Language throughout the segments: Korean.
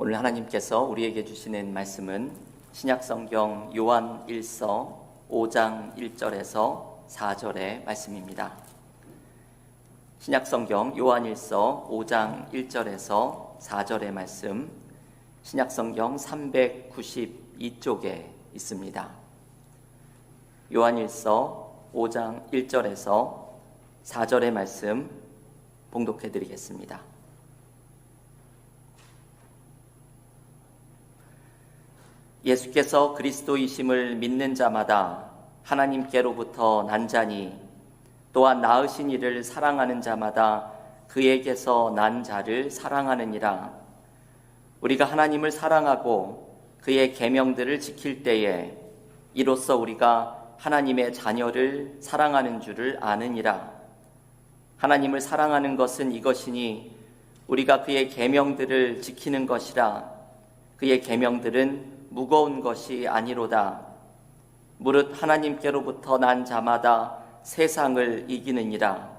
오늘 하나님께서 우리에게 주시는 말씀은 신약성경 요한 1서 5장 1절에서 4절의 말씀입니다. 신약성경 요한 1서 5장 1절에서 4절의 말씀, 신약성경 392쪽에 있습니다. 요한 1서 5장 1절에서 4절의 말씀 봉독해 드리겠습니다. 예수께서 그리스도이심을 믿는 자마다 하나님께로부터 난 자니 또한 낳으신 이를 사랑하는 자마다 그에게서 난 자를 사랑하느니라. 우리가 하나님을 사랑하고 그의 계명들을 지킬 때에 이로써 우리가 하나님의 자녀를 사랑하는 줄을 아느니라. 하나님을 사랑하는 것은 이것이니 우리가 그의 계명들을 지키는 것이라. 그의 계명들은 무거운 것이 아니로다. 무릇 하나님께로부터 난 자마다 세상을 이기느니라.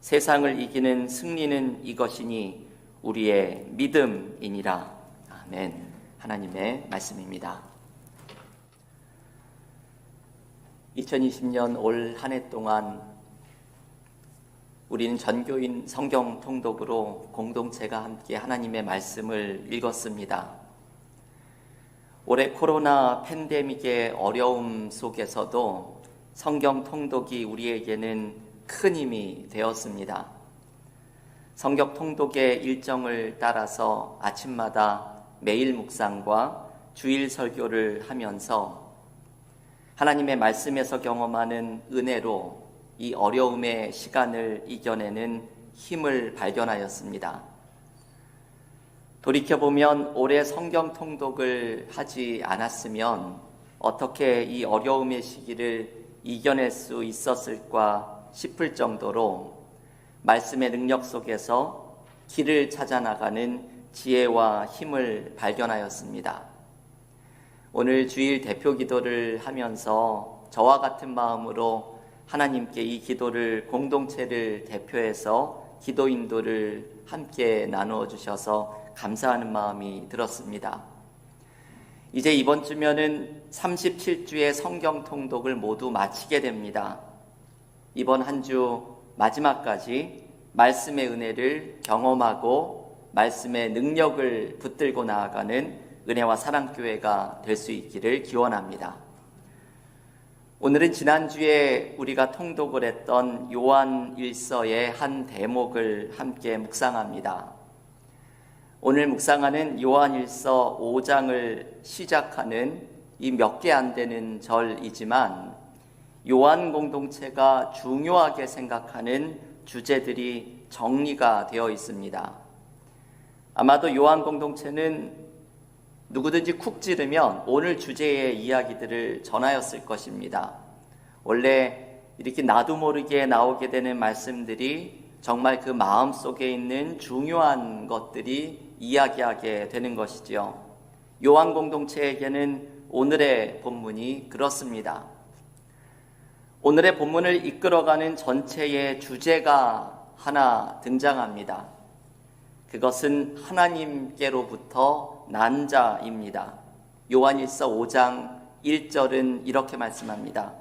세상을 이기는 승리는 이것이니 우리의 믿음이니라. 아멘. 하나님의 말씀입니다. 2020년 올 한 해 동안 우리는 전교인 성경 통독으로 공동체가 함께 하나님의 말씀을 읽었습니다. 올해 코로나 팬데믹의 어려움 속에서도 성경 통독이 우리에게는 큰 힘이 되었습니다. 성경 통독의 일정을 따라서 아침마다 매일 묵상과 주일 설교를 하면서 하나님의 말씀에서 경험하는 은혜로 이 어려움의 시간을 이겨내는 힘을 발견하였습니다. 돌이켜보면 올해 성경 통독을 하지 않았으면 어떻게 이 어려움의 시기를 이겨낼 수 있었을까 싶을 정도로 말씀의 능력 속에서 길을 찾아 나가는 지혜와 힘을 발견하였습니다. 오늘 주일 대표 기도를 하면서 저와 같은 마음으로 하나님께 이 기도를 공동체를 대표해서 기도 인도를 함께 나누어 주셔서 감사하는 마음이 들었습니다. 이제 이번 주면은 37주의 성경 통독을 모두 마치게 됩니다. 이번 한 주 마지막까지 말씀의 은혜를 경험하고 말씀의 능력을 붙들고 나아가는 은혜와 사랑교회가 될 수 있기를 기원합니다. 오늘은 지난주에 우리가 통독을 했던 요한 1서의 한 대목을 함께 묵상합니다. 오늘 묵상하는 요한 1서 5장을 시작하는 이 몇 개 안 되는 절이지만 요한 공동체가 중요하게 생각하는 주제들이 정리가 되어 있습니다. 아마도 요한 공동체는 누구든지 쿡 찌르면 오늘 주제의 이야기들을 전하였을 것입니다. 원래 이렇게 나도 모르게 나오게 되는 말씀들이 정말 그 마음 속에 있는 중요한 것들이 이야기하게 되는 것이지요. 요한 공동체에게는 오늘의 본문이 그렇습니다. 오늘의 본문을 이끌어가는 전체의 주제가 하나 등장합니다. 그것은 하나님께로부터 난 자입니다. 요한일서 5장 1절은 이렇게 말씀합니다.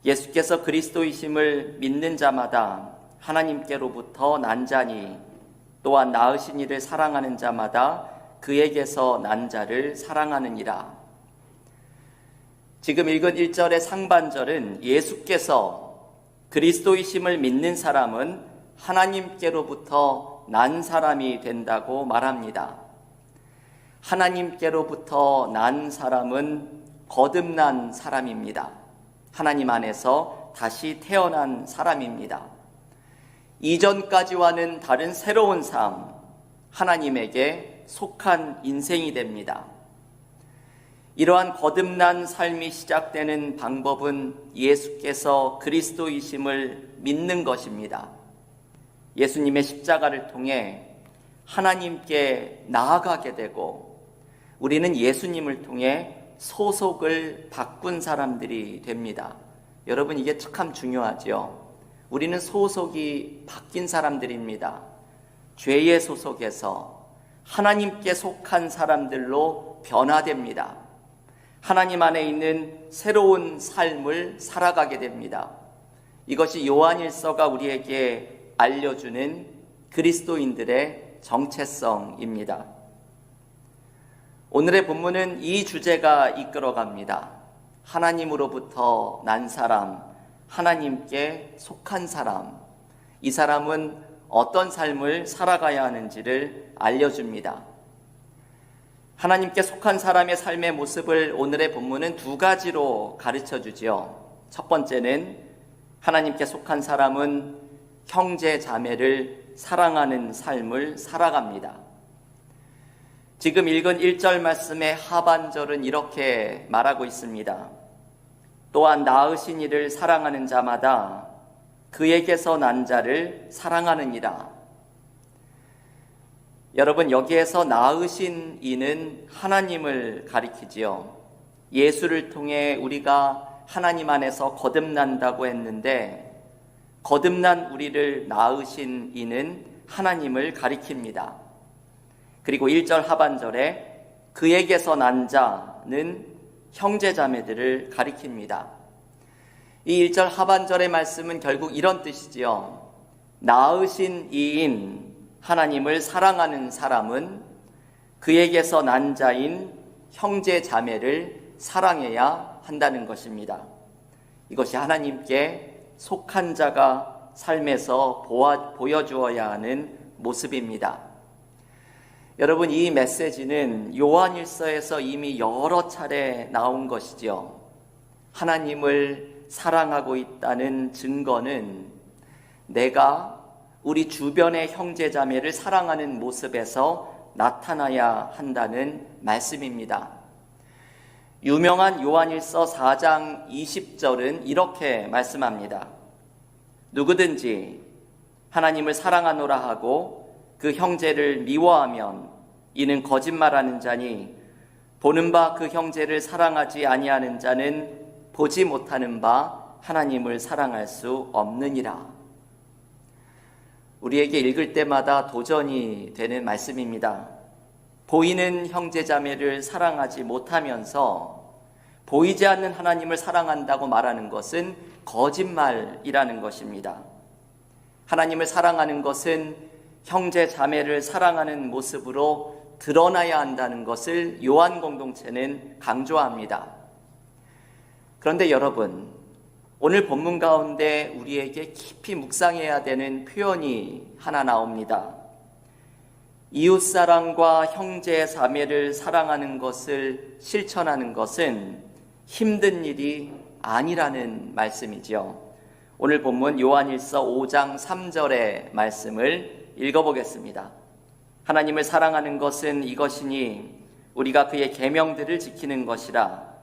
예수께서 그리스도이심을 믿는 자마다 하나님께로부터 난 자니 또한 낳으신 이를 사랑하는 자마다 그에게서 난 자를 사랑하느니라. 지금 읽은 1절의 상반절은 예수께서 그리스도이심을 믿는 사람은 하나님께로부터 난 사람이 된다고 말합니다. 하나님께로부터 난 사람은 거듭난 사람입니다. 하나님 안에서 다시 태어난 사람입니다. 이전까지와는 다른 새로운 삶, 하나님에게 속한 인생이 됩니다. 이러한 거듭난 삶이 시작되는 방법은 예수께서 그리스도이심을 믿는 것입니다. 예수님의 십자가를 통해 하나님께 나아가게 되고 우리는 예수님을 통해 소속을 바꾼 사람들이 됩니다. 여러분, 이게 참 중요하죠. 우리는 소속이 바뀐 사람들입니다. 죄의 소속에서 하나님께 속한 사람들로 변화됩니다. 하나님 안에 있는 새로운 삶을 살아가게 됩니다. 이것이 요한일서가 우리에게 알려주는 그리스도인들의 정체성입니다. 오늘의 본문은 이 주제가 이끌어갑니다. 하나님으로부터 난 사람, 하나님께 속한 사람. 이 사람은 어떤 삶을 살아가야 하는지를 알려줍니다. 하나님께 속한 사람의 삶의 모습을 오늘의 본문은 두 가지로 가르쳐 주지요. 첫 번째는 하나님께 속한 사람은 형제 자매를 사랑하는 삶을 살아갑니다. 지금 읽은 1절 말씀의 하반절은 이렇게 말하고 있습니다. 또한 낳으신 이를 사랑하는 자마다 그에게서 난 자를 사랑하느니라. 여러분, 여기에서 낳으신 이는 하나님을 가리키지요. 예수를 통해 우리가 하나님 안에서 거듭난다고 했는데, 거듭난 우리를 낳으신 이는 하나님을 가리킵니다. 그리고 1절 하반절에 그에게서 난 자는 형제자매들을 가리킵니다. 이 1절 하반절의 말씀은 결국 이런 뜻이지요. 낳으신 이인 하나님을 사랑하는 사람은 그에게서 난 자인 형제자매를 사랑해야 한다는 것입니다. 이것이 하나님께 속한 자가 삶에서 보여주어야 하는 모습입니다. 여러분, 이 메시지는 요한일서에서 이미 여러 차례 나온 것이죠. 하나님을 사랑하고 있다는 증거는 내가 우리 주변의 형제자매를 사랑하는 모습에서 나타나야 한다는 말씀입니다. 유명한 요한일서 4장 20절은 이렇게 말씀합니다. 누구든지 하나님을 사랑하노라 하고 그 형제를 미워하면 이는 거짓말하는 자니 보는 바 그 형제를 사랑하지 아니하는 자는 보지 못하는 바 하나님을 사랑할 수 없느니라. 우리에게 읽을 때마다 도전이 되는 말씀입니다. 보이는 형제자매를 사랑하지 못하면서 보이지 않는 하나님을 사랑한다고 말하는 것은 거짓말이라는 것입니다. 하나님을 사랑하는 것은 형제자매를 사랑하는 모습으로 드러나야 한다는 것을 요한 공동체는 강조합니다. 그런데 여러분, 오늘 본문 가운데 우리에게 깊이 묵상해야 되는 표현이 하나 나옵니다. 이웃사랑과 형제자매를 사랑하는 것을 실천하는 것은 힘든 일이 아니라는 말씀이죠. 오늘 본문 요한일서 5장 3절의 말씀을 읽어보겠습니다. 하나님을 사랑하는 것은 이것이니 우리가 그의 계명들을 지키는 것이라.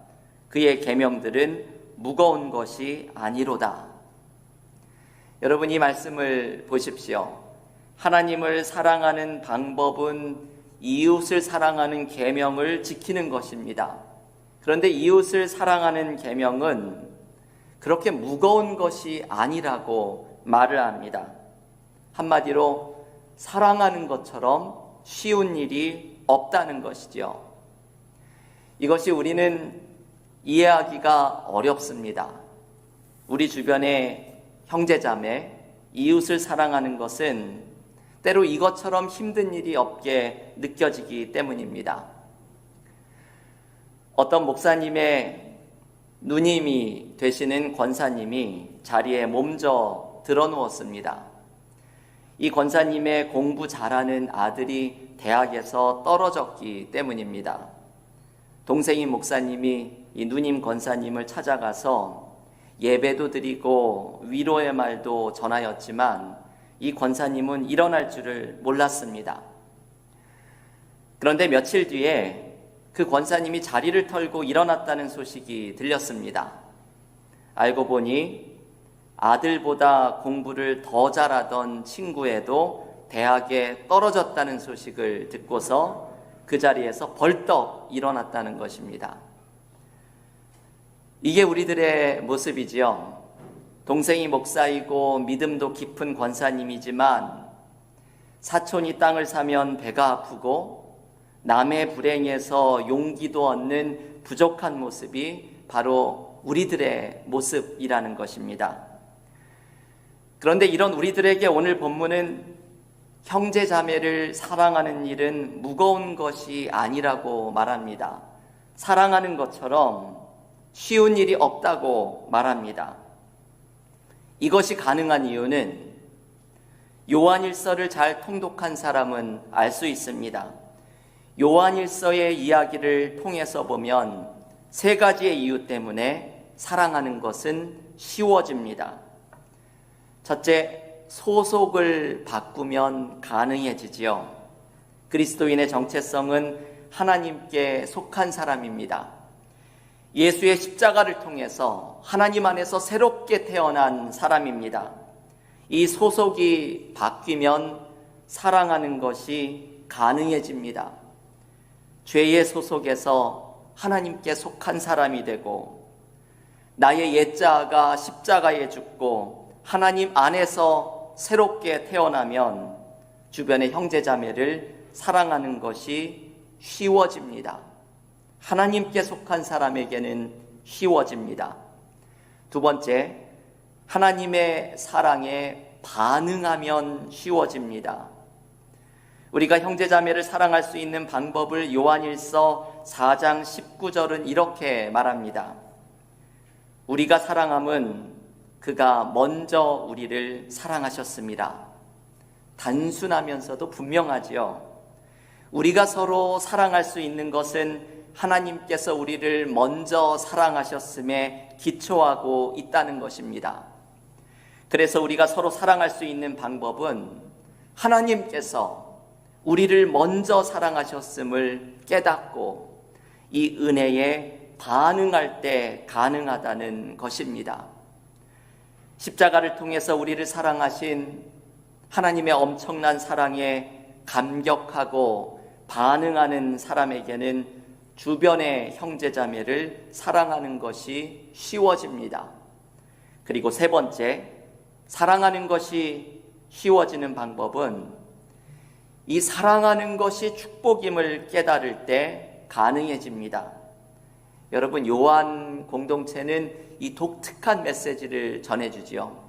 그의 계명들은 무거운 것이 아니로다. 여러분, 이 말씀을 보십시오. 하나님을 사랑하는 방법은 이웃을 사랑하는 계명을 지키는 것입니다. 그런데 이웃을 사랑하는 계명은 그렇게 무거운 것이 아니라고 말을 합니다. 한마디로 사랑하는 것처럼 쉬운 일이 없다는 것이죠. 이것이 우리는 이해하기가 어렵습니다. 우리 주변의 형제자매, 이웃을 사랑하는 것은 때로 이것처럼 힘든 일이 없게 느껴지기 때문입니다. 어떤 목사님의 누님이 되시는 권사님이 자리에 몸져 드러누웠습니다. 이 권사님의 공부 잘하는 아들이 대학에서 떨어졌기 때문입니다. 동생인 목사님이 이 누님 권사님을 찾아가서 예배도 드리고 위로의 말도 전하였지만 이 권사님은 일어날 줄을 몰랐습니다. 그런데 며칠 뒤에 그 권사님이 자리를 털고 일어났다는 소식이 들렸습니다. 알고 보니 아들보다 공부를 더 잘하던 친구에도 대학에 떨어졌다는 소식을 듣고서 그 자리에서 벌떡 일어났다는 것입니다. 이게 우리들의 모습이지요. 동생이 목사이고 믿음도 깊은 권사님이지만 사촌이 땅을 사면 배가 아프고 남의 불행에서 용기도 얻는 부족한 모습이 바로 우리들의 모습이라는 것입니다. 그런데 이런 우리들에게 오늘 본문은 형제 자매를 사랑하는 일은 무거운 것이 아니라고 말합니다. 사랑하는 것처럼 쉬운 일이 없다고 말합니다. 이것이 가능한 이유는 요한일서를 잘 통독한 사람은 알 수 있습니다. 요한일서의 이야기를 통해서 보면 세 가지의 이유 때문에 사랑하는 것은 쉬워집니다. 첫째, 소속을 바꾸면 가능해지지요. 그리스도인의 정체성은 하나님께 속한 사람입니다. 예수의 십자가를 통해서 하나님 안에서 새롭게 태어난 사람입니다. 이 소속이 바뀌면 사랑하는 것이 가능해집니다. 죄의 소속에서 하나님께 속한 사람이 되고 나의 옛자아가 십자가에 죽고 하나님 안에서 새롭게 태어나면 주변의 형제자매를 사랑하는 것이 쉬워집니다. 하나님께 속한 사람에게는 쉬워집니다. 두 번째, 하나님의 사랑에 반응하면 쉬워집니다. 우리가 형제자매를 사랑할 수 있는 방법을 요한일서 4장 19절은 이렇게 말합니다. 우리가 사랑함은 그가 먼저 우리를 사랑하셨습니다. 단순하면서도 분명하지요. 우리가 서로 사랑할 수 있는 것은 하나님께서 우리를 먼저 사랑하셨음에 기초하고 있다는 것입니다. 그래서 우리가 서로 사랑할 수 있는 방법은 하나님께서 우리를 먼저 사랑하셨음을 깨닫고 이 은혜에 반응할 때 가능하다는 것입니다. 십자가를 통해서 우리를 사랑하신 하나님의 엄청난 사랑에 감격하고 반응하는 사람에게는 주변의 형제자매를 사랑하는 것이 쉬워집니다. 그리고 세 번째, 사랑하는 것이 쉬워지는 방법은 이 사랑하는 것이 축복임을 깨달을 때 가능해집니다. 여러분, 요한 공동체는 이 독특한 메시지를 전해주지요.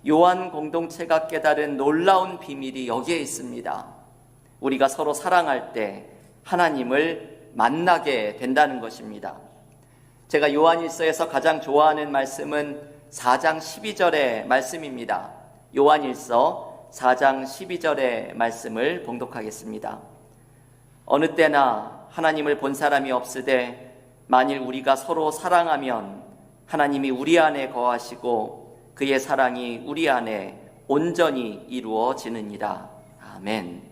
요한 공동체가 깨달은 놀라운 비밀이 여기에 있습니다. 우리가 서로 사랑할 때 하나님을 만나게 된다는 것입니다. 제가 요한일서에서 가장 좋아하는 말씀은 4장 12절의 말씀입니다. 요한일서 4장 12절의 말씀을 봉독하겠습니다. 어느 때나 하나님을 본 사람이 없으되 만일 우리가 서로 사랑하면 하나님이 우리 안에 거하시고 그의 사랑이 우리 안에 온전히 이루어지느니라. 아멘.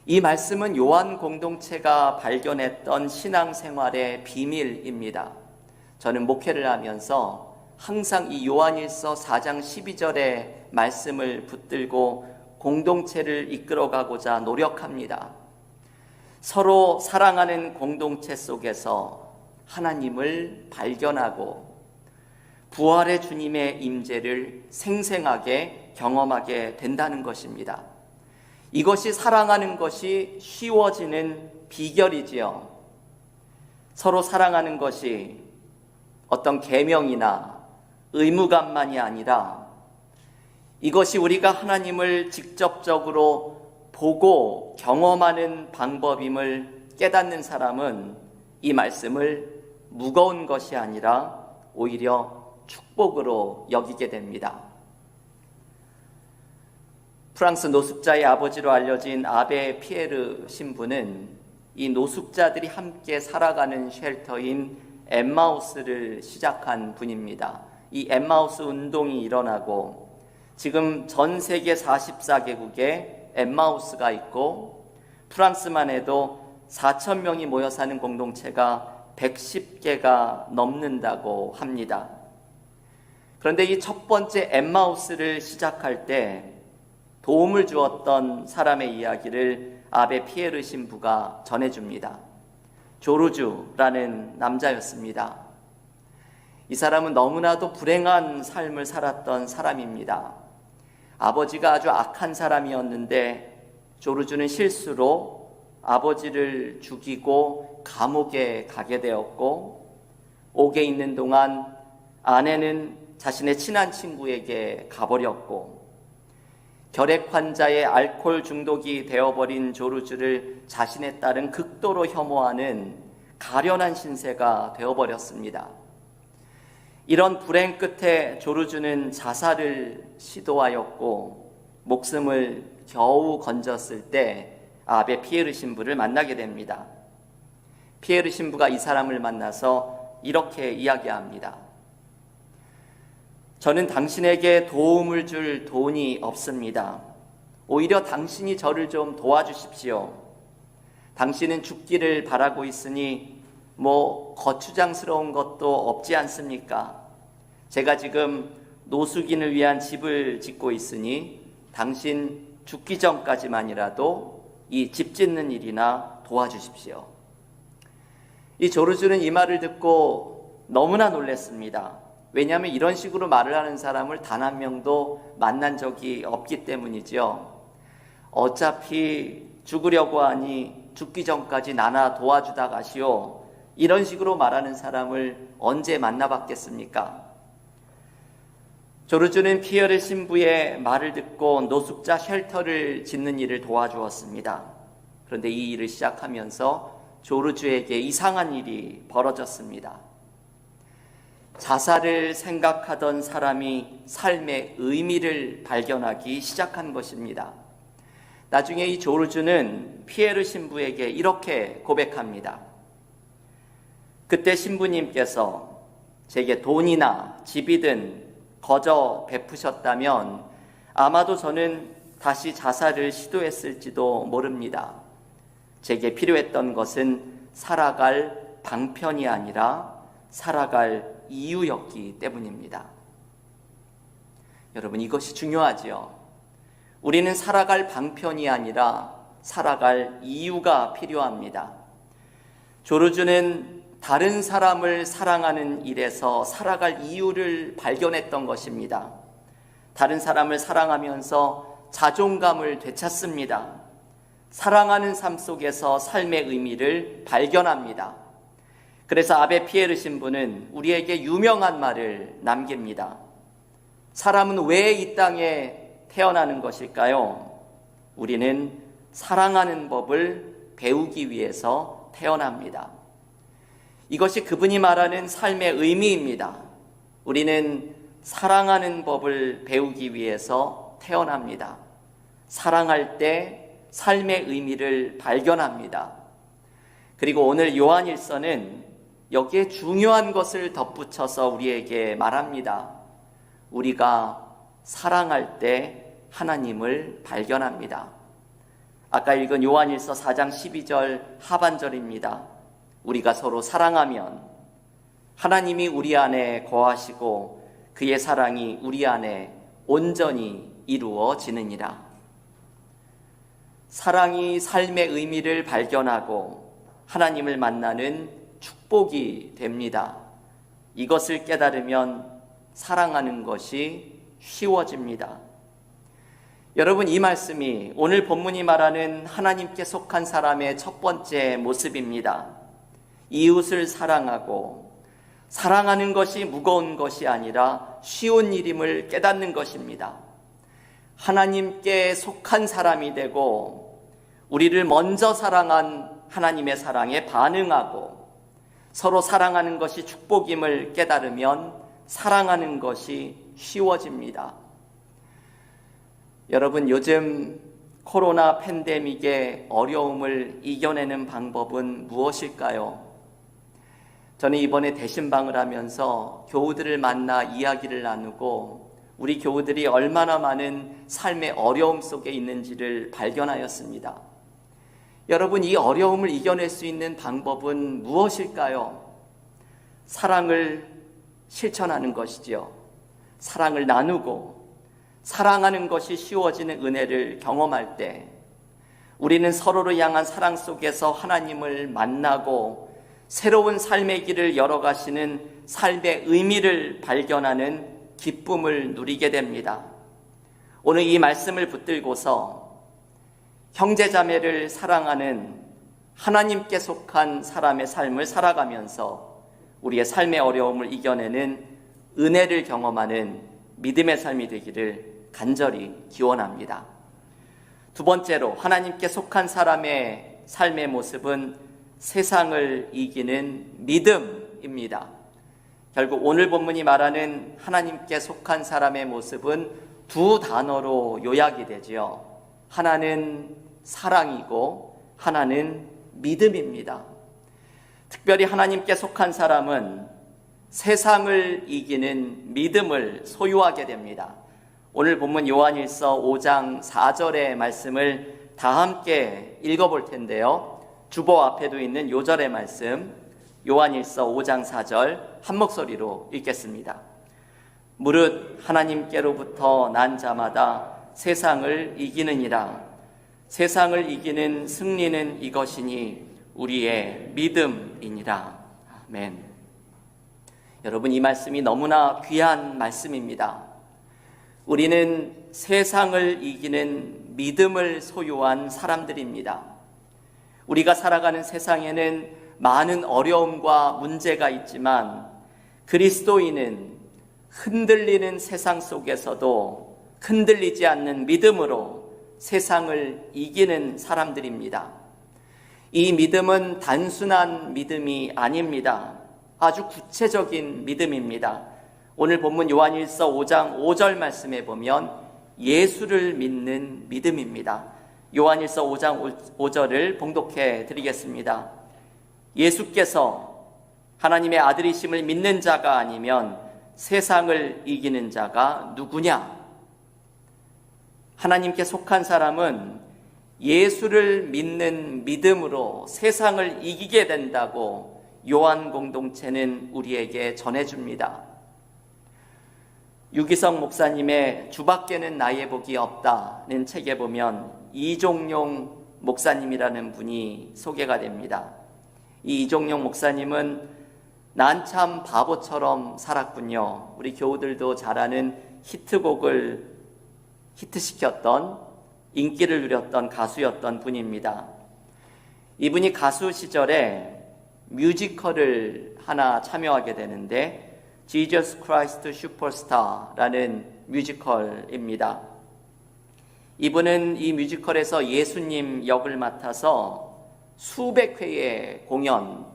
이 말씀은 요한 공동체가 발견했던 신앙생활의 비밀입니다. 저는 목회를 하면서 항상 이 요한일서 4장 12절의 말씀을 붙들고 공동체를 이끌어가고자 노력합니다. 서로 사랑하는 공동체 속에서 하나님을 발견하고 부활의 주님의 임재를 생생하게 경험하게 된다는 것입니다. 이것이 사랑하는 것이 쉬워지는 비결이지요. 서로 사랑하는 것이 어떤 계명이나 의무감만이 아니라 이것이 우리가 하나님을 직접적으로 보고 경험하는 방법임을 깨닫는 사람은 이 말씀을 무거운 것이 아니라 오히려 축복으로 여기게 됩니다. 프랑스 노숙자의 아버지로 알려진 아베 피에르 신부는 이 노숙자들이 함께 살아가는 쉘터인 엠마우스를 시작한 분입니다. 이 엠마우스 운동이 일어나고 지금 전 세계 44개국에 엠마우스가 있고 프랑스만 해도 4,000명이 모여 사는 공동체가 110개가 넘는다고 합니다. 그런데 이 첫 번째 엠마우스를 시작할 때 도움을 주었던 사람의 이야기를 아베 피에르 신부가 전해줍니다. 조르주라는 남자였습니다. 이 사람은 너무나도 불행한 삶을 살았던 사람입니다. 아버지가 아주 악한 사람이었는데 조르주는 실수로 아버지를 죽이고 감옥에 가게 되었고, 옥에 있는 동안 아내는 자신의 친한 친구에게 가버렸고, 결핵 환자의 알코올 중독이 되어버린 조르주를 자신의 딸은 극도로 혐오하는 가련한 신세가 되어버렸습니다. 이런 불행 끝에 조르주는 자살을 시도하였고, 목숨을 겨우 건졌을 때 아베 피에르 신부를 만나게 됩니다. 피에르 신부가 이 사람을 만나서 이렇게 이야기합니다. 저는 당신에게 도움을 줄 돈이 없습니다. 오히려 당신이 저를 좀 도와주십시오. 당신은 죽기를 바라고 있으니 거추장스러운 것도 없지 않습니까? 제가 지금 노숙인을 위한 집을 짓고 있으니 당신 죽기 전까지만이라도 이 집 짓는 일이나 도와주십시오. 이 조르주는 이 말을 듣고 너무나 놀랐습니다. 왜냐하면 이런 식으로 말을 하는 사람을 단 한 명도 만난 적이 없기 때문이죠. 어차피 죽으려고 하니 죽기 전까지 나나 도와주다 가시오. 이런 식으로 말하는 사람을 언제 만나봤겠습니까? 조르주는 피에르 신부의 말을 듣고 노숙자 쉘터를 짓는 일을 도와주었습니다. 그런데 이 일을 시작하면서 조르주에게 이상한 일이 벌어졌습니다. 자살을 생각하던 사람이 삶의 의미를 발견하기 시작한 것입니다. 나중에 이 조르주는 피에르 신부에게 이렇게 고백합니다. 그때 신부님께서 제게 돈이나 집이든 거저 베푸셨다면 아마도 저는 다시 자살을 시도했을지도 모릅니다. 제게 필요했던 것은 살아갈 방편이 아니라 살아갈 이유였기 때문입니다. 여러분, 이것이 중요하지요. 우리는 살아갈 방편이 아니라 살아갈 이유가 필요합니다. 조르주는 다른 사람을 사랑하는 일에서 살아갈 이유를 발견했던 것입니다. 다른 사람을 사랑하면서 자존감을 되찾습니다. 사랑하는 삶 속에서 삶의 의미를 발견합니다. 그래서 아베 피에르 신부는 우리에게 유명한 말을 남깁니다. 사람은 왜 이 땅에 태어나는 것일까요? 우리는 사랑하는 법을 배우기 위해서 태어납니다. 이것이 그분이 말하는 삶의 의미입니다. 우리는 사랑하는 법을 배우기 위해서 태어납니다. 사랑할 때 삶의 의미를 발견합니다. 그리고 오늘 요한일서는 여기에 중요한 것을 덧붙여서 우리에게 말합니다. 우리가 사랑할 때 하나님을 발견합니다. 아까 읽은 요한일서 4장 12절 하반절입니다. 우리가 서로 사랑하면 하나님이 우리 안에 거하시고 그의 사랑이 우리 안에 온전히 이루어지느니라. 사랑이 삶의 의미를 발견하고 하나님을 만나는 축복이 됩니다. 이것을 깨달으면 사랑하는 것이 쉬워집니다. 여러분, 이 말씀이 오늘 본문이 말하는 하나님께 속한 사람의 첫 번째 모습입니다. 이웃을 사랑하고 사랑하는 것이 무거운 것이 아니라 쉬운 일임을 깨닫는 것입니다. 하나님께 속한 사람이 되고 우리를 먼저 사랑한 하나님의 사랑에 반응하고 서로 사랑하는 것이 축복임을 깨달으면 사랑하는 것이 쉬워집니다. 여러분, 요즘 코로나 팬데믹의 어려움을 이겨내는 방법은 무엇일까요? 저는 이번에 대신방을 하면서 교우들을 만나 이야기를 나누고 우리 교우들이 얼마나 많은 삶의 어려움 속에 있는지를 발견하였습니다. 여러분, 이 어려움을 이겨낼 수 있는 방법은 무엇일까요? 사랑을 실천하는 것이지요. 사랑을 나누고 사랑하는 것이 쉬워지는 은혜를 경험할 때 우리는 서로를 향한 사랑 속에서 하나님을 만나고 새로운 삶의 길을 열어가시는 삶의 의미를 발견하는 기쁨을 누리게 됩니다. 오늘 이 말씀을 붙들고서 형제자매를 사랑하는 하나님께 속한 사람의 삶을 살아가면서 우리의 삶의 어려움을 이겨내는 은혜를 경험하는 믿음의 삶이 되기를 간절히 기원합니다. 두 번째로, 하나님께 속한 사람의 삶의 모습은 세상을 이기는 믿음입니다. 결국 오늘 본문이 말하는 하나님께 속한 사람의 모습은 두 단어로 요약이 되지요. 하나는 사랑이고 하나는 믿음입니다. 특별히 하나님께 속한 사람은 세상을 이기는 믿음을 소유하게 됩니다. 오늘 본문 요한일서 5장 4절의 말씀을 다 함께 읽어볼 텐데요. 주보 앞에도 있는 요절의 말씀, 요한일서 5장 4절 한 목소리로 읽겠습니다. 무릇 하나님께로부터 난 자마다 세상을 이기느니라. 세상을 이기는 승리는 이것이니 우리의 믿음이니라. 아멘. 여러분, 이 말씀이 너무나 귀한 말씀입니다. 우리는 세상을 이기는 믿음을 소유한 사람들입니다. 우리가 살아가는 세상에는 많은 어려움과 문제가 있지만 그리스도인은 흔들리는 세상 속에서도 흔들리지 않는 믿음으로 세상을 이기는 사람들입니다. 이 믿음은 단순한 믿음이 아닙니다. 아주 구체적인 믿음입니다. 오늘 본문 요한일서 5장 5절 말씀에 보면 예수를 믿는 믿음입니다. 요한일서 5장 5절을 봉독해 드리겠습니다. 예수께서 하나님의 아들이심을 믿는 자가 아니면 세상을 이기는 자가 누구냐? 하나님께 속한 사람은 예수를 믿는 믿음으로 세상을 이기게 된다고 요한 공동체는 우리에게 전해줍니다. 유기성 목사님의 주밖에는 나의 복이 없다는 책에 보면 이종용 목사님이라는 분이 소개가 됩니다. 이 이종용 목사님은 난 참 바보처럼 살았군요. 우리 교우들도 잘 아는 히트곡을 히트시켰던, 인기를 누렸던 가수였던 분입니다. 이분이 가수 시절에 뮤지컬을 하나 참여하게 되는데 Jesus Christ Superstar라는 뮤지컬입니다. 이분은 이 뮤지컬에서 예수님 역을 맡아서 수백 회의 공연,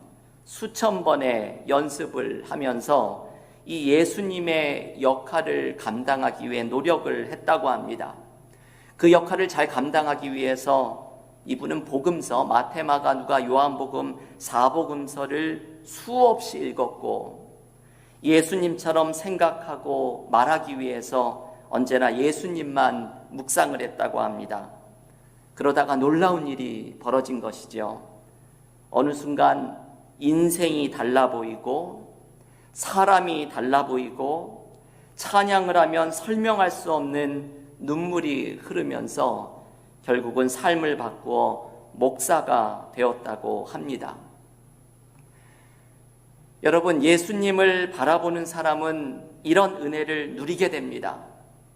수천 번의 연습을 하면서 이 예수님의 역할을 감당하기 위해 노력을 했다고 합니다. 그 역할을 잘 감당하기 위해서 이분은 복음서, 마태, 마가, 누가, 요한복음, 사복음서를 수없이 읽었고 예수님처럼 생각하고 말하기 위해서 언제나 예수님만 묵상을 했다고 합니다. 그러다가 놀라운 일이 벌어진 것이죠. 어느 순간 인생이 달라 보이고 사람이 달라 보이고 찬양을 하면 설명할 수 없는 눈물이 흐르면서 결국은 삶을 바꾸어 목사가 되었다고 합니다. 여러분, 예수님을 바라보는 사람은 이런 은혜를 누리게 됩니다.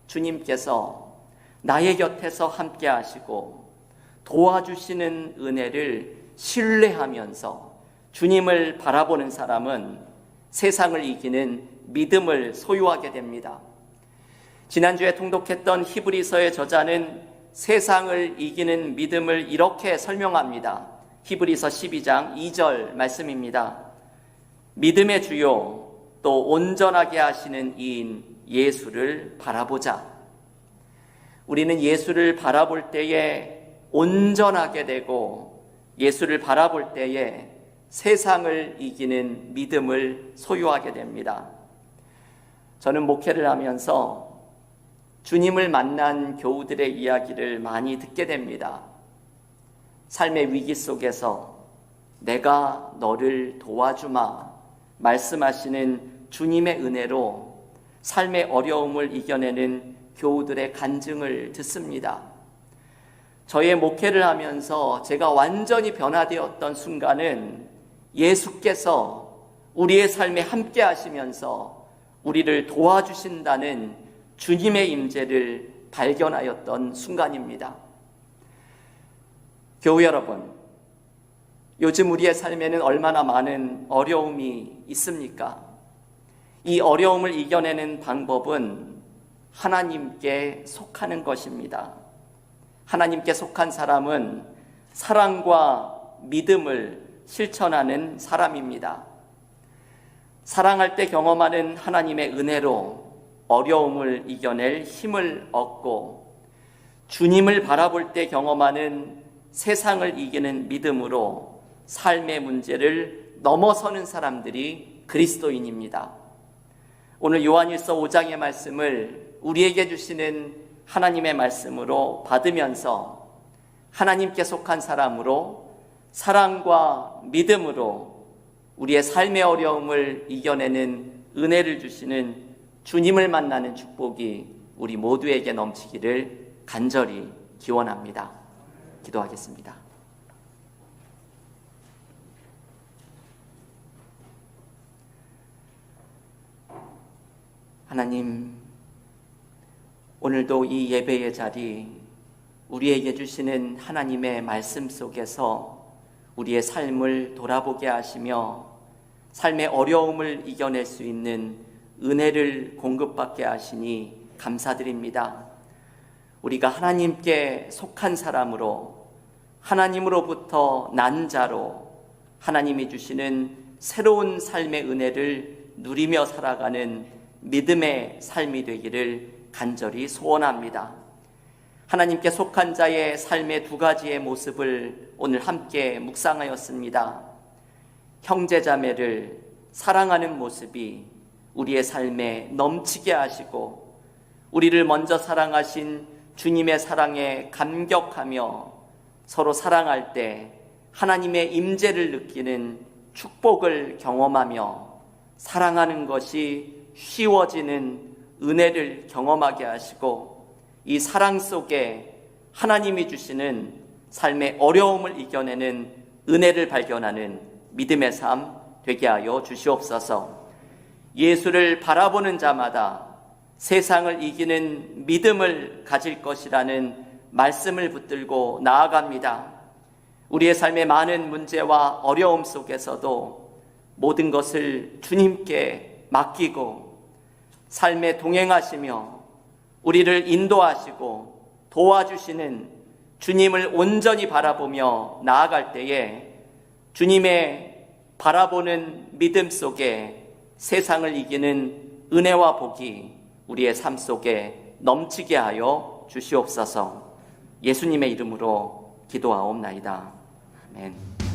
주님께서 나의 곁에서 함께 하시고 도와주시는 은혜를 신뢰하면서 주님을 바라보는 사람은 세상을 이기는 믿음을 소유하게 됩니다. 지난주에 통독했던 히브리서의 저자는 세상을 이기는 믿음을 이렇게 설명합니다. 히브리서 12장 2절 말씀입니다. 믿음의 주요 또 온전하게 하시는 이인 예수를 바라보자. 우리는 예수를 바라볼 때에 온전하게 되고 예수를 바라볼 때에 세상을 이기는 믿음을 소유하게 됩니다. 저는 목회를 하면서 주님을 만난 교우들의 이야기를 많이 듣게 됩니다. 삶의 위기 속에서 내가 너를 도와주마 말씀하시는 주님의 은혜로 삶의 어려움을 이겨내는 교우들의 간증을 듣습니다. 저의 목회를 하면서 제가 완전히 변화되었던 순간은 예수께서 우리의 삶에 함께 하시면서 우리를 도와주신다는 주님의 임재를 발견하였던 순간입니다. 교우 여러분, 요즘 우리의 삶에는 얼마나 많은 어려움이 있습니까? 이 어려움을 이겨내는 방법은 하나님께 속하는 것입니다. 하나님께 속한 사람은 사랑과 믿음을 실천하는 사람입니다. 사랑할 때 경험하는 하나님의 은혜로 어려움을 이겨낼 힘을 얻고, 주님을 바라볼 때 경험하는 세상을 이기는 믿음으로 삶의 문제를 넘어서는 사람들이 그리스도인입니다. 오늘 요한일서 5장의 말씀을 우리에게 주시는 하나님의 말씀으로 받으면서 하나님께 속한 사람으로 사랑과 믿음으로 우리의 삶의 어려움을 이겨내는 은혜를 주시는 주님을 만나는 축복이 우리 모두에게 넘치기를 간절히 기원합니다. 기도하겠습니다. 하나님, 오늘도 이 예배의 자리, 우리에게 주시는 하나님의 말씀 속에서 우리의 삶을 돌아보게 하시며 삶의 어려움을 이겨낼 수 있는 은혜를 공급받게 하시니 감사드립니다. 우리가 하나님께 속한 사람으로, 하나님으로부터 난 자로 하나님이 주시는 새로운 삶의 은혜를 누리며 살아가는 믿음의 삶이 되기를 간절히 소원합니다. 하나님께 속한 자의 삶의 두 가지의 모습을 오늘 함께 묵상하였습니다. 형제자매를 사랑하는 모습이 우리의 삶에 넘치게 하시고, 우리를 먼저 사랑하신 주님의 사랑에 감격하며 서로 사랑할 때 하나님의 임재를 느끼는 축복을 경험하며 사랑하는 것이 쉬워지는 은혜를 경험하게 하시고, 이 사랑 속에 하나님이 주시는 삶의 어려움을 이겨내는 은혜를 발견하는 믿음의 삶 되게 하여 주시옵소서. 예수를 바라보는 자마다 세상을 이기는 믿음을 가질 것이라는 말씀을 붙들고 나아갑니다. 우리의 삶의 많은 문제와 어려움 속에서도 모든 것을 주님께 맡기고 삶에 동행하시며 우리를 인도하시고 도와주시는 주님을 온전히 바라보며 나아갈 때에 주님의 바라보는 믿음 속에 세상을 이기는 은혜와 복이 우리의 삶 속에 넘치게 하여 주시옵소서. 예수님의 이름으로 기도하옵나이다. 아멘.